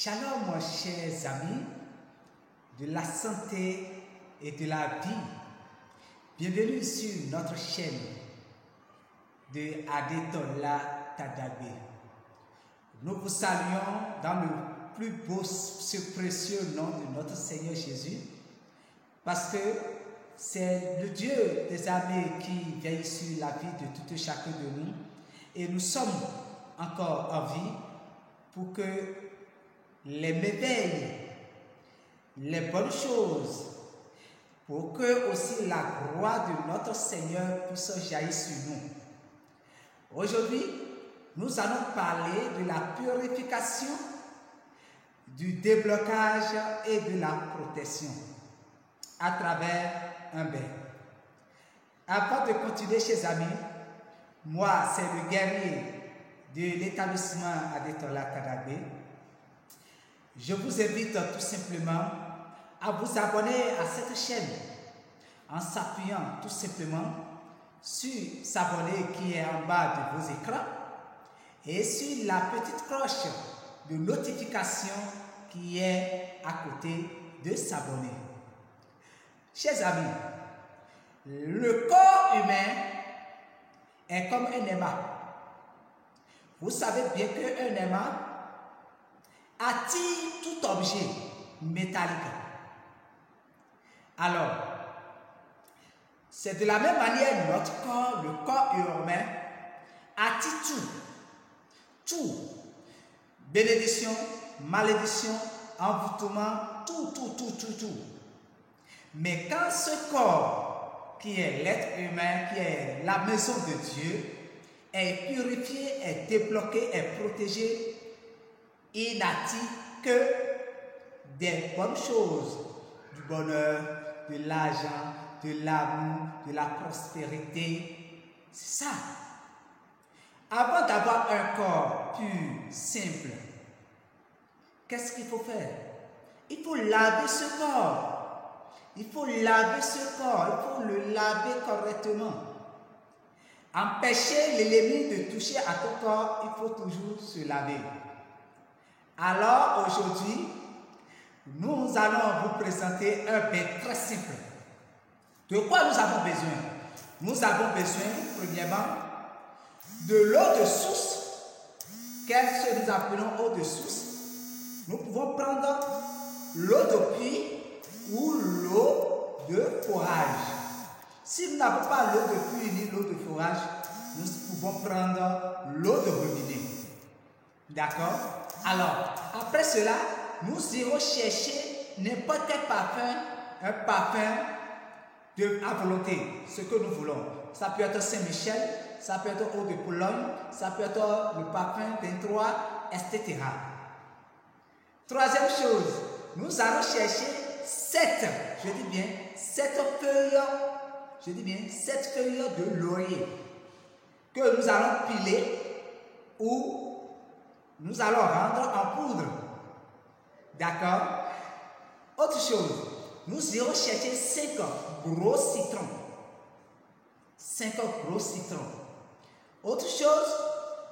Shalom, chers amis, de la santé et de la vie. Bienvenue sur notre chaîne de Adetola Tadabé. Nous vous saluons dans le plus beau, ce précieux nom de notre Seigneur Jésus, parce que c'est le Dieu des armées qui veille sur la vie de tout et chacun de nous, et nous sommes encore en vie pour que les merveilles, les bonnes choses, pour que aussi la gloire de notre Seigneur puisse jaillir sur nous. Aujourd'hui, nous allons parler de la purification, du déblocage et de la protection à travers un bain. Avant de continuer, chers amis, moi, c'est le guerrier de l'établissement Adetola Tadabé. Je vous invite tout simplement à vous abonner à cette chaîne en s'appuyant tout simplement sur s'abonner qui est en bas de vos écrans et sur la petite cloche de notification qui est à côté de s'abonner. Chers amis, le corps humain est comme un aimant. Vous savez bien qu'un aimant attire tout objet métallique. Alors, c'est de la même manière notre corps, le corps humain, attire tout. Bénédiction, malédiction, envoûtement, tout. Mais quand ce corps, qui est l'être humain, qui est la maison de Dieu, est purifié, est débloqué, est protégé, il n'attire que des bonnes choses, du bonheur, de l'argent, de l'amour, de la prospérité. C'est ça. Avant d'avoir un corps pur, simple, qu'est-ce qu'il faut faire? Il faut laver ce corps. Il faut laver ce corps. Il faut le laver correctement. Empêcher l'ennemi de toucher à ton corps, il faut toujours se laver. Alors aujourd'hui, nous allons vous présenter un bain très simple. De quoi nous avons besoin? Nous avons besoin, premièrement, de l'eau de source. Qu'est-ce que nous appelons eau de source? Nous pouvons prendre l'eau de puits ou l'eau de forage. Si nous n'avons pas l'eau de puits ni l'eau de forage, nous pouvons prendre l'eau de robinet. D'accord? Alors, après cela, nous irons chercher n'importe quel parfum, un parfum à volonté, ce que nous voulons. Ça peut être Saint-Michel, ça peut être eau de Pologne, ça peut être le parfum 23, etc. Troisième chose, nous allons chercher 7 feuilles de laurier que nous allons piler ou nous allons rendre en poudre. D'accord? Autre chose, nous irons chercher 5 gros citrons. 5 gros citrons. Autre chose,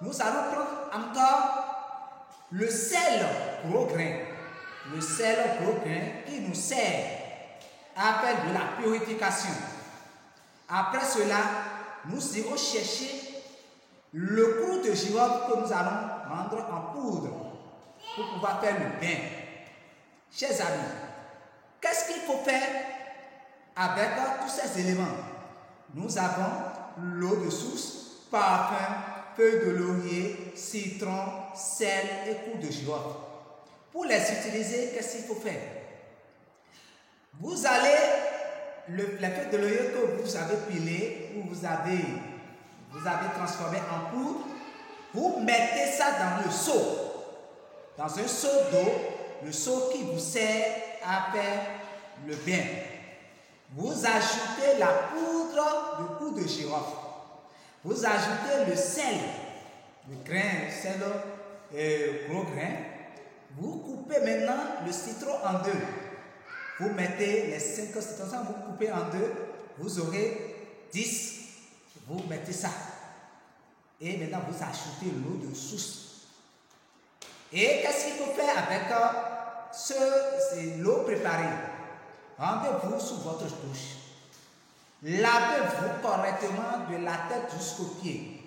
nous allons prendre encore le sel gros grain. Le sel gros grain qui nous sert à faire de la purification. Après cela, nous irons chercher le clou de girofle que nous allons rendre en poudre pour pouvoir faire le bain. Chers amis, qu'est-ce qu'il faut faire avec tous ces éléments? Nous avons l'eau de source, parfum, feuilles de laurier, citron, sel et clou de girofle. Pour les utiliser, qu'est-ce qu'il faut faire? Vous allez, les feuilles de laurier que vous avez pilées ou vous avez transformé en poudre, vous mettez ça dans le seau, dans un seau d'eau, le seau qui vous sert à faire le bain. Vous ajoutez la poudre de clou de girofle. Vous ajoutez le sel, le grain, sel gros grain. Vous coupez maintenant le citron en deux. Vous mettez les 5 citrons, vous coupez en deux, vous aurez 10. Vous mettez ça. Et maintenant, vous ajoutez l'eau de source. Et qu'est-ce qu'il faut faire avec l'eau préparée? Rendez-vous sous votre douche. Lavez-vous correctement de la tête jusqu'aux pieds.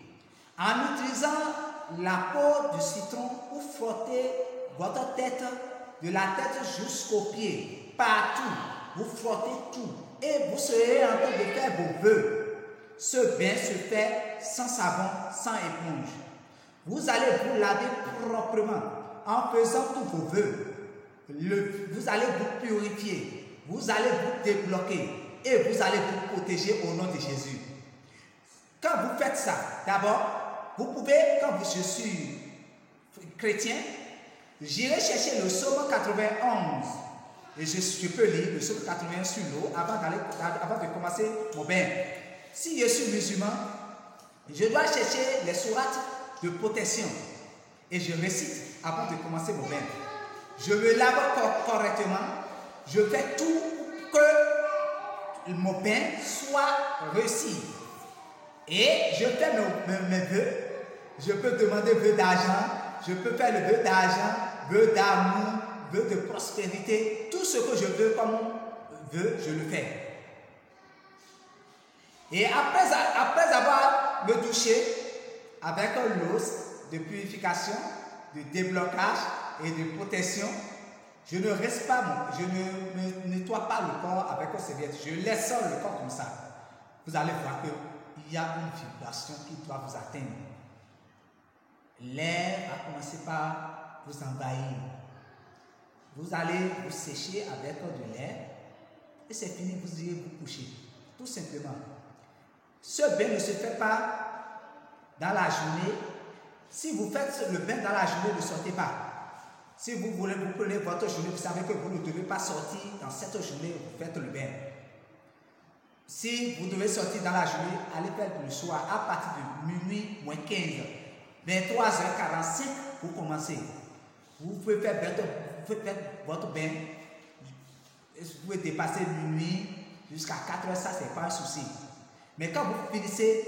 En utilisant la peau du citron pour frotter votre tête de la tête jusqu'aux pieds. Partout, vous frottez tout et vous serez en train de faire vos vœux. Ce bain se fait sans savon, sans éponge. Vous allez vous laver proprement en faisant tous vos vœux. Vous allez vous purifier, vous allez vous débloquer et vous allez vous protéger au nom de Jésus. Quand vous faites ça, d'abord, vous pouvez, quand je suis chrétien, j'irai chercher le psaume 91 et je peux lire le psaume 81 sur l'eau avant de commencer mon bain. Si je suis musulman, je dois chercher les sourates de protection et je récite avant de commencer mon bain. Je me lave correctement, je fais tout pour que mon bain soit réussi. Et je fais mes vœux. Je peux demander vœux d'argent, je peux faire le vœu d'argent, vœu d'amour, vœu de prospérité. Tout ce que je veux comme vœu, je le fais. Et après avoir me douché avec l'eau de purification, de déblocage et de protection, je ne reste pas, je ne nettoie pas le corps avec une serviette. Je laisse le corps comme ça. Vous allez voir qu'il y a une vibration qui doit vous atteindre. L'air va commencer par vous envahir. Vous allez vous sécher avec de l'air et c'est fini, vous irez vous coucher. Tout simplement. Ce bain ne se fait pas dans la journée. Si vous faites le bain dans la journée, ne sortez pas. Si vous voulez, vous prenez votre journée, vous savez que vous ne devez pas sortir dans cette journée, vous faites le bain. Si vous devez sortir dans la journée, allez faire le soir à partir de minuit moins 15, 23h45 pour commencer. Vous pouvez faire votre bain, vous pouvez dépasser minuit jusqu'à 4h, ça c'est pas un souci. Mais quand vous finissez,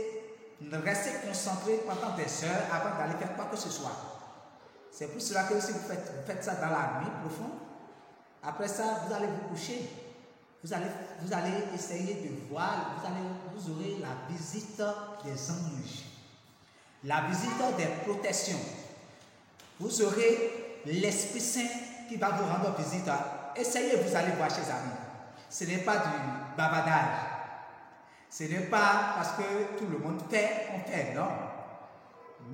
restez concentré pendant des heures avant d'aller faire quoi que ce soit. C'est pour cela que si vous faites ça dans la nuit profonde, après ça, vous allez vous coucher. Vous allez essayer de voir, vous aurez la visite des anges, la visite des protections. Vous aurez l'Esprit Saint qui va vous rendre visite. Essayez, vous allez voir chez amis. Ce n'est pas du bavardage. Ce n'est pas parce que tout le monde fait qu'on fait, non.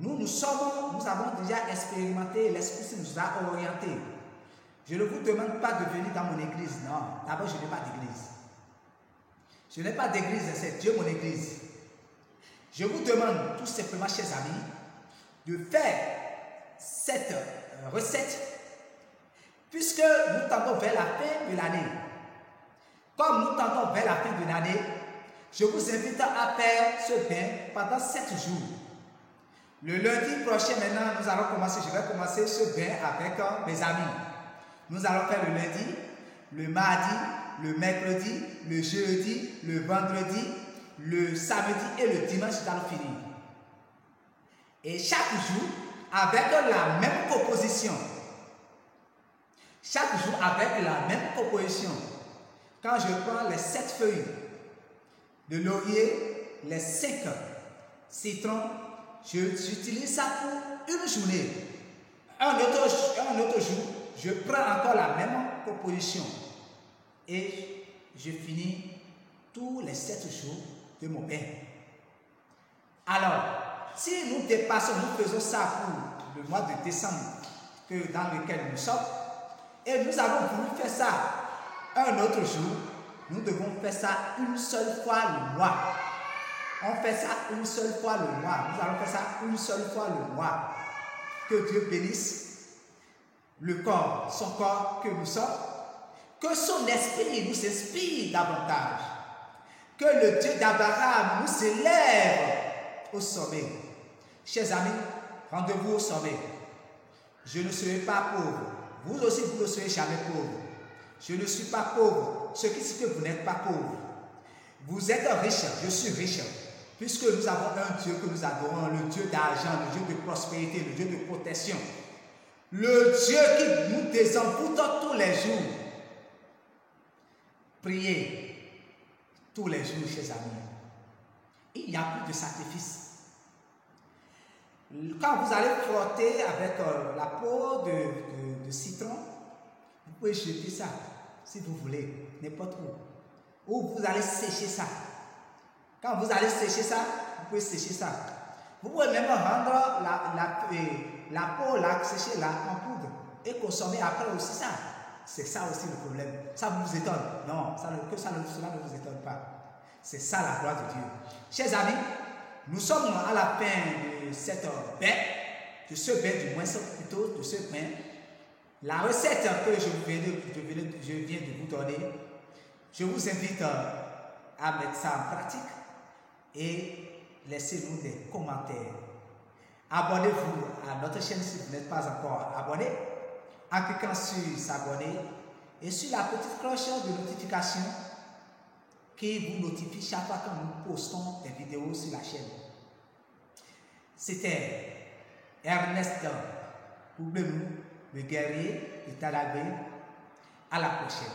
Nous avons déjà expérimenté, l'Esprit Saint nous a orientés. Je ne vous demande pas de venir dans mon église, non. D'abord, je n'ai pas d'église. Je n'ai pas d'église, c'est Dieu mon église. Je vous demande tout simplement, chers amis, de faire cette recette, puisque nous tendons vers la fin de l'année. Comme nous tendons vers la fin de l'année, je vous invite à faire ce bain pendant 7 jours. Le lundi prochain, maintenant, je vais commencer ce bain avec mes amis. Nous allons faire le lundi, le mardi, le mercredi, le jeudi, le vendredi, le samedi et le dimanche, nous allons finir. Et chaque jour, avec la même composition. Chaque jour, avec la même composition. Quand je prends les 7 feuilles de laurier, les 5 citrons, j'utilise ça pour une journée. Un autre jour, je prends encore la même composition et je finis tous les 7 jours de mon bain. Alors, si nous dépassons, nous faisons ça pour le mois de décembre dans lequel nous sommes, et nous avons voulu faire ça un autre jour, nous devons faire ça une seule fois le mois. On fait ça une seule fois le mois. Nous allons faire ça une seule fois le mois. Que Dieu bénisse son corps que nous sommes. Que son esprit nous inspire davantage. Que le Dieu d'Abraham nous élève au sommet. Chers amis, rendez-vous au sommet. Je ne serai pas pauvre. Vous aussi, vous ne serez jamais pauvre. Je ne suis pas pauvre. Ce qui signifie que vous n'êtes pas pauvre. Vous êtes riche, je suis riche. Puisque nous avons un Dieu que nous adorons, le Dieu d'argent, le Dieu de prospérité, le Dieu de protection. Le Dieu qui nous descend pourtant tous les jours. Priez tous les jours, chers amis. Il n'y a plus de sacrifice. Quand vous allez frotter avec la peau de citron, vous pouvez jeter ça, si vous voulez, n'importe où. Ou vous allez sécher ça. Quand vous allez sécher ça, vous pouvez sécher ça. Vous pouvez même rendre la peau là, séchée là, en poudre et consommer après aussi ça. C'est ça aussi le problème. Ça vous étonne? Non, cela ne vous étonne pas. C'est ça la gloire de Dieu. Chers amis, nous sommes à la fin de cette bain, de ce bain du moins, plutôt de ce bain. La recette que je viens de vous donner, je vous invite à mettre ça en pratique et laissez-nous des commentaires. Abonnez-vous à notre chaîne si vous n'êtes pas encore abonné en cliquant sur s'abonner et sur la petite cloche de notification qui vous notifie chaque fois que nous postons des vidéos sur la chaîne. C'était Ernest Oublemou, le guerrier de Talabé. À la prochaine.